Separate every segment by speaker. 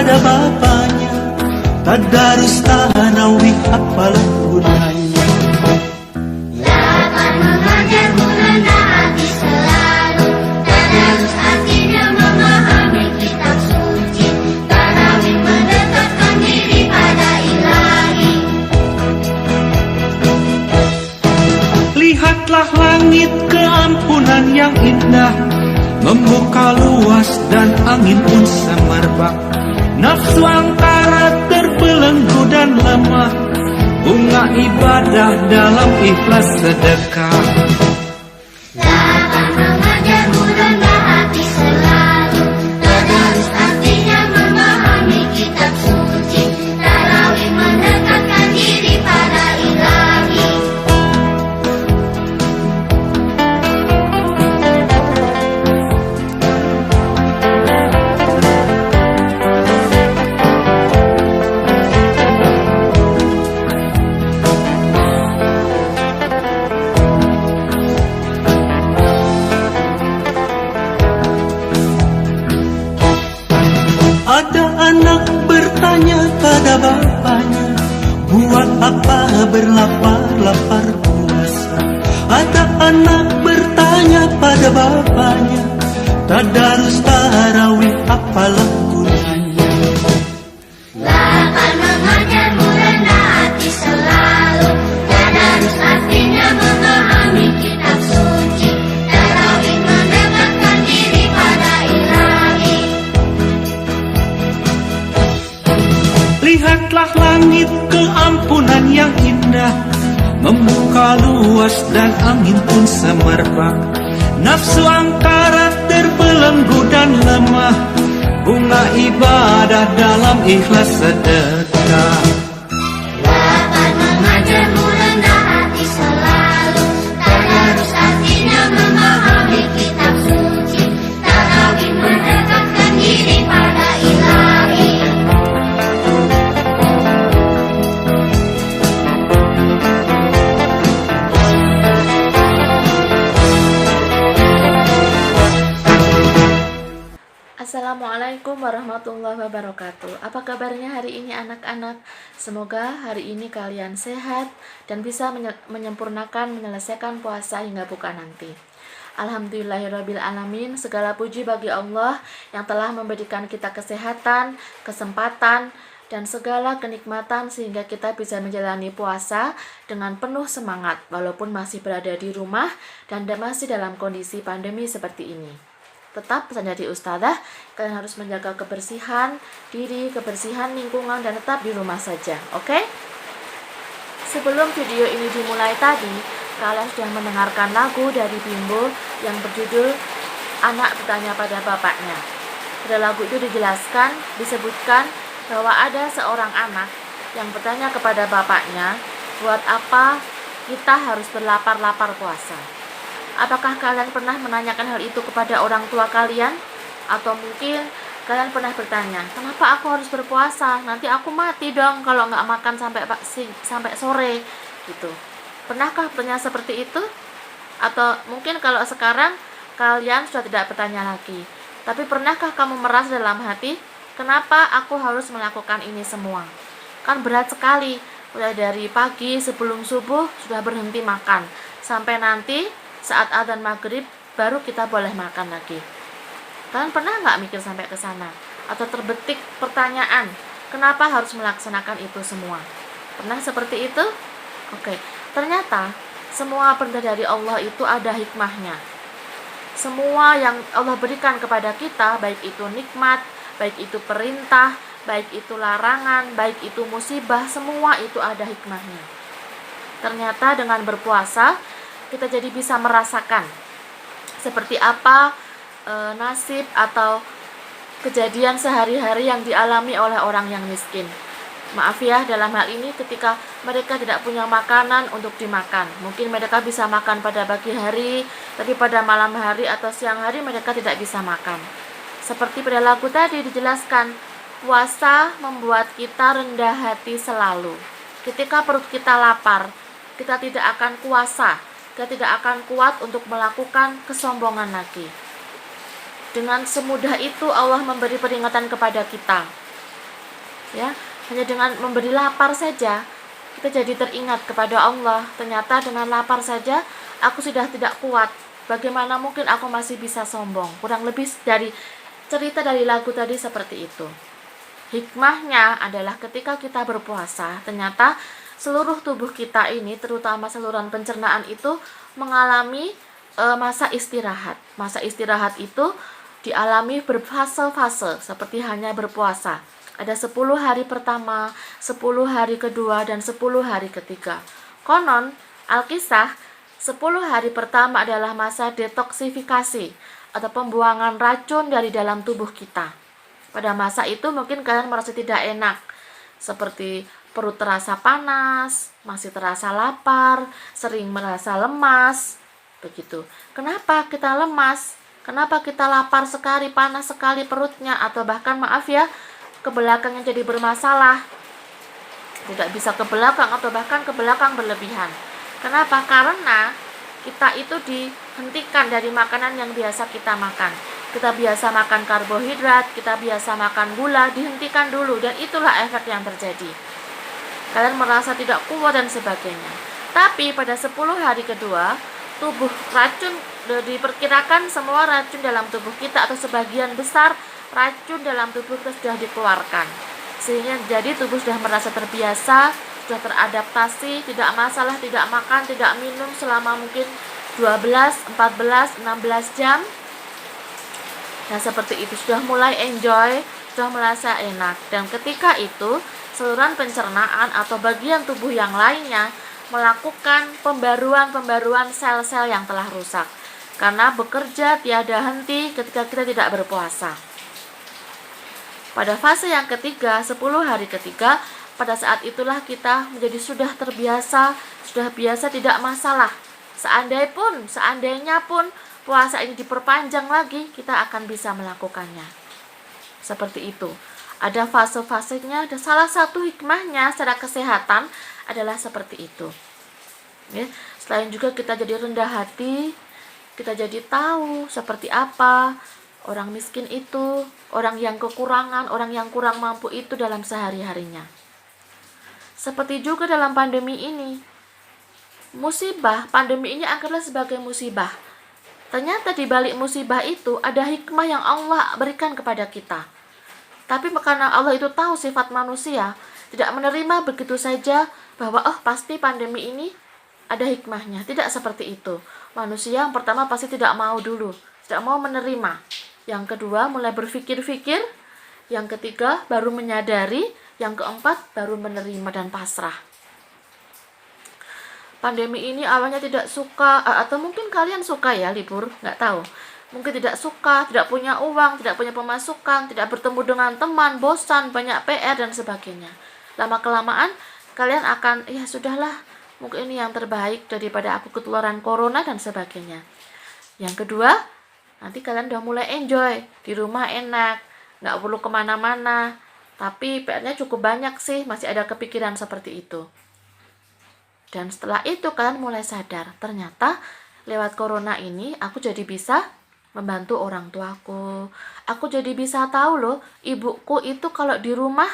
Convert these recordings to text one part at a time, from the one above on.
Speaker 1: pada bapaknya, tadarus tarawih apalah gunanya.
Speaker 2: Lapan mengajar merendah hati selalu, tadarus artinya memahami kitab suci, tarawih mendekatkan diri pada ilahi.
Speaker 1: Lihatlah langit keampunan yang indah, membuka luas dan angin pun semerbak. Nafsu angkara terbelenggu dan lemah, bunga ibadah dalam ikhlas sedekah.
Speaker 2: Lapan mengajar merendah hati selalu, tadarus artinya memahami kitab suci, tarawih mendekatkan diri pada ilahi.
Speaker 1: Ada anak bertanya pada bapaknya, buat apa berlapar-lapar puasa? Ada anak bertanya pada bapaknya, tadarus tarawih apalah gunanya?
Speaker 2: Lapan mengajar merendah hati selalu, tadarus artinya memahami kitab suci, tarawih mendekatkan diri pada ilahi.
Speaker 1: Lihatlah langit keampunan yang indah, membuka luas dan angin pun semerbak. Nafsu angkara terbelenggu dan lemah, bunga ibadah dalam ikhlas sedekah.
Speaker 2: Lapan mengajar merendah hati selalu, tadarus artinya memahami kitab suci, tarawih mendekatkan diri pada ilahi.
Speaker 3: Assalamualaikum warahmatullahi wabarakatuh. Apa kabarnya hari ini anak-anak? Semoga hari ini kalian sehat dan bisa menyelesaikan puasa hingga buka nanti. Alhamdulillahirabbil alamin. Segala puji bagi Allah yang telah memberikan kita kesehatan, kesempatan, dan segala kenikmatan sehingga kita bisa menjalani puasa dengan penuh semangat walaupun masih berada di rumah dan masih dalam kondisi pandemi seperti ini. Tetap pesan dari Ustazah, kalian harus menjaga kebersihan diri, kebersihan lingkungan, dan tetap di rumah saja, oke? Sebelum video ini dimulai tadi, kalian sudah mendengarkan lagu dari Bimbo yang berjudul Anak Bertanya Pada Bapaknya. Pada lagu itu disebutkan bahwa ada seorang anak yang bertanya kepada bapaknya, buat apa kita harus berlapar-lapar puasa? Apakah kalian pernah menanyakan hal itu kepada orang tua kalian? Atau mungkin kalian pernah bertanya, kenapa aku harus berpuasa? Nanti aku mati dong kalau nggak makan sampai sore gitu. Pernahkah bertanya seperti itu? Atau mungkin kalau sekarang kalian sudah tidak bertanya lagi. Tapi pernahkah kamu merasa dalam hati, kenapa aku harus melakukan ini semua? Kan berat sekali. Mulai dari pagi sebelum subuh sudah berhenti makan, sampai nanti saat adzan maghrib baru kita boleh makan lagi. Kalian pernah nggak mikir sampai ke sana? Atau terbetik pertanyaan, kenapa harus melaksanakan itu semua? Pernah seperti itu? Oke, ternyata semua perintah dari Allah itu ada hikmahnya. Semua yang Allah berikan kepada kita, baik itu nikmat, baik itu perintah, baik itu larangan, baik itu musibah, semua itu ada hikmahnya. Ternyata dengan berpuasa kita jadi bisa merasakan seperti apa nasib atau kejadian sehari-hari yang dialami oleh orang yang miskin. Maaf ya, dalam hal ini ketika mereka tidak punya makanan untuk dimakan, mungkin mereka bisa makan pada pagi hari, tapi pada malam hari atau siang hari mereka tidak bisa makan. Seperti pada lagu tadi dijelaskan, puasa membuat kita rendah hati selalu. Ketika perut kita lapar, kita tidak akan kuasa, kita tidak akan kuat untuk melakukan kesombongan lagi. Dengan semudah itu Allah memberi peringatan kepada kita. Ya, hanya dengan memberi lapar saja kita jadi teringat kepada Allah. Ternyata dengan lapar saja aku sudah tidak kuat. Bagaimana mungkin aku masih bisa sombong? Kurang lebih dari cerita dari lagu tadi seperti itu. Hikmahnya adalah ketika kita berpuasa, ternyata seluruh tubuh kita ini, terutama saluran pencernaan itu mengalami masa istirahat. Masa istirahat itu dialami berfase-fase seperti hanya berpuasa. Ada 10 hari pertama, 10 hari kedua, dan 10 hari ketiga. Konon, Alkisah, 10 hari pertama adalah masa detoksifikasi atau pembuangan racun dari dalam tubuh kita. Pada masa itu mungkin kalian merasa tidak enak, seperti perut terasa panas, masih terasa lapar, sering merasa lemas, begitu. Kenapa kita lemas? Kenapa kita lapar sekali, panas sekali perutnya, atau bahkan maaf ya, ke belakangnya jadi bermasalah, tidak bisa ke belakang atau bahkan ke belakang berlebihan. Kenapa? Karena kita itu dihentikan dari makanan yang biasa kita makan. Kita biasa makan karbohidrat, kita biasa makan gula, dihentikan dulu, dan itulah efek yang terjadi. Kalian merasa tidak kuat dan sebagainya. Tapi pada 10 hari kedua, tubuh racun, diperkirakan semua racun dalam tubuh kita atau sebagian besar racun dalam tubuh kita sudah dikeluarkan. Sehingga jadi tubuh sudah merasa terbiasa, sudah teradaptasi, tidak masalah tidak makan, tidak minum selama mungkin 12, 14, 16 jam. Nah seperti itu, sudah mulai enjoy, sudah merasa enak. Dan ketika itu saluran pencernaan atau bagian tubuh yang lainnya melakukan pembaruan sel-sel yang telah rusak, karena bekerja tiada henti ketika kita tidak berpuasa. Pada fase yang ketiga, 10 hari ketiga, pada saat itulah kita menjadi sudah terbiasa, sudah biasa, tidak masalah. Seandainya pun puasa ini diperpanjang lagi, kita akan bisa melakukannya. Seperti itu. Ada fase-fasenya, ada salah satu hikmahnya secara kesehatan adalah seperti itu. Ya, selain juga kita jadi rendah hati, kita jadi tahu seperti apa orang miskin itu, orang yang kekurangan, orang yang kurang mampu itu dalam sehari-harinya. Seperti juga dalam pandemi ini. Musibah, pandemi ini anggaplah sebagai musibah. Ternyata di balik musibah itu ada hikmah yang Allah berikan kepada kita. Tapi karena Allah itu tahu sifat manusia, tidak menerima begitu saja bahwa pasti pandemi ini ada hikmahnya. Tidak seperti itu. Manusia yang pertama pasti tidak mau dulu, tidak mau menerima. Yang kedua mulai berpikir-pikir, yang ketiga baru menyadari, yang keempat baru menerima dan pasrah. Pandemi ini awalnya tidak suka, atau mungkin kalian suka ya libur, nggak tahu. Mungkin tidak suka, tidak punya uang, tidak punya pemasukan, tidak bertemu dengan teman, bosan, banyak PR dan sebagainya. Lama-kelamaan kalian akan, ya sudahlah, mungkin ini yang terbaik daripada aku ketularan corona dan sebagainya. Yang kedua, nanti kalian udah mulai enjoy, di rumah enak, nggak perlu kemana-mana. Tapi PR-nya cukup banyak sih, masih ada kepikiran seperti itu. Dan setelah itu kalian mulai sadar, ternyata lewat corona ini aku jadi bisa membantu orang tuaku. Aku jadi bisa tahu loh, ibuku itu kalau di rumah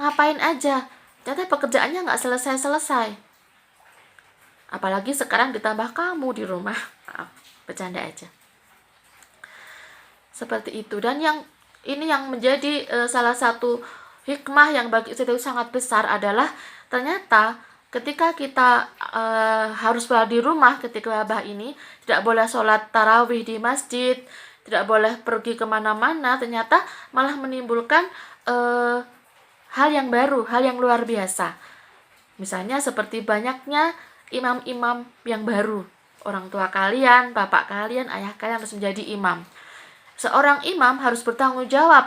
Speaker 3: ngapain aja. Ternyata pekerjaannya nggak selesai-selesai. Apalagi sekarang ditambah kamu di rumah. Maaf, bercanda aja. Seperti itu. Dan yang ini yang menjadi salah satu hikmah yang bagi saya itu sangat besar adalah ternyata ketika kita harus berada di rumah ketika wabah ini, tidak boleh sholat tarawih di masjid, tidak boleh pergi kemana-mana, ternyata malah menimbulkan hal yang baru, hal yang luar biasa. Misalnya seperti banyaknya imam-imam yang baru. Orang tua kalian, bapak kalian, ayah kalian harus menjadi imam. Seorang imam harus bertanggung jawab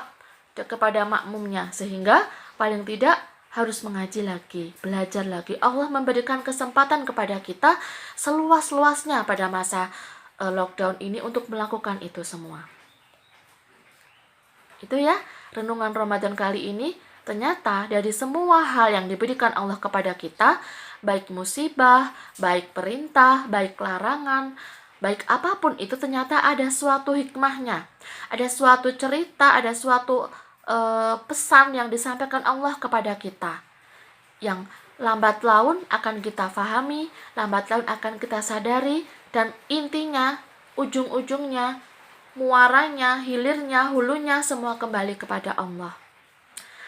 Speaker 3: kepada makmumnya, sehingga paling tidak harus mengaji lagi, belajar lagi. Allah memberikan kesempatan kepada kita seluas-luasnya pada masa lockdown ini untuk melakukan itu semua. Itu ya, renungan Ramadan kali ini. Ternyata dari semua hal yang diberikan Allah kepada kita, baik musibah, baik perintah, baik larangan, baik apapun itu ternyata ada suatu hikmahnya. Ada suatu cerita, ada suatu pesan yang disampaikan Allah kepada kita, yang lambat laun akan kita fahami, lambat laun akan kita sadari, dan intinya, ujung-ujungnya, muaranya, hilirnya, hulunya semua kembali kepada Allah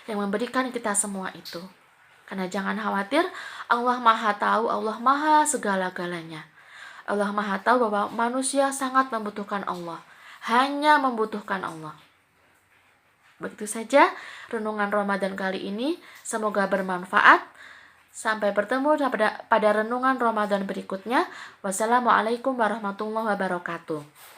Speaker 3: yang memberikan kita semua itu. Karena jangan khawatir, Allah Maha tahu, Allah Maha segala-galanya. Allah Maha tahu bahwa manusia sangat membutuhkan Allah, hanya membutuhkan Allah. Begitu saja renungan Ramadan kali ini, semoga bermanfaat. Sampai bertemu pada renungan Ramadan berikutnya. Wassalamualaikum warahmatullahi wabarakatuh.